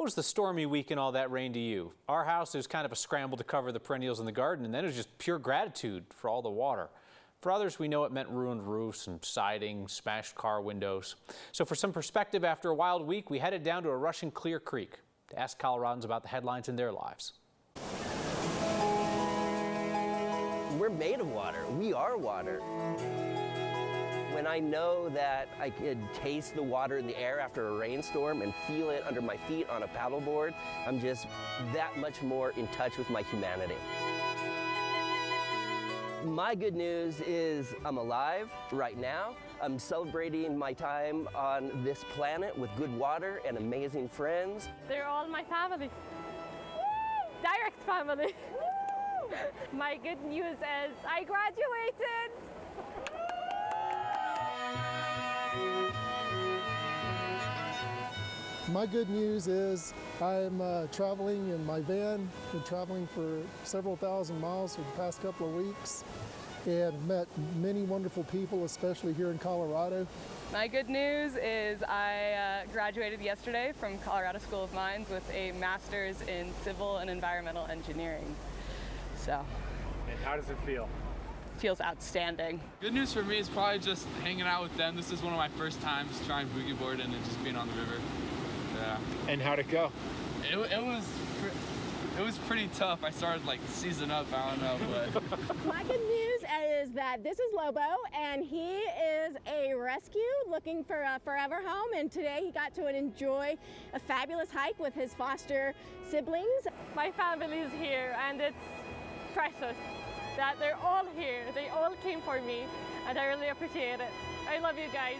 What was the stormy week and all that rain to you? Our house, it was kind of a scramble to cover the perennials in the garden, and then it was just pure gratitude for all the water. For others, we know it meant ruined roofs and siding, smashed car windows. So for some perspective after a wild week, we headed down to a rushing Clear Creek to ask Coloradans about the headlines in their lives. We're made of water. We are water. When I know that I could taste the water in the air after a rainstorm and feel it under my feet on a paddleboard, I'm just that much more in touch with my humanity. My good news is I'm alive right now. I'm celebrating my time on this planet with good water and amazing friends. They're all my family. Direct family. My good news is I graduated. My good news is I'm traveling in my van. Been traveling for several thousand miles for the past couple of weeks and met many wonderful people, especially here in Colorado. My good news is I graduated yesterday from Colorado School of Mines with a master's in civil and environmental engineering. So. And how does it feel? Feels outstanding. Good news for me is probably just hanging out with them. This is one of my first times trying boogie boarding and just being on the river. Yeah. And how'd it go? It was pretty tough. I started like seizing up, I don't know, but. My good news is that this is Lobo, and he is a rescue looking for a forever home, and today he got to enjoy a fabulous hike with his foster siblings. My family is here, and it's precious that they're all here. They all came for me, and I really appreciate it. I love you guys.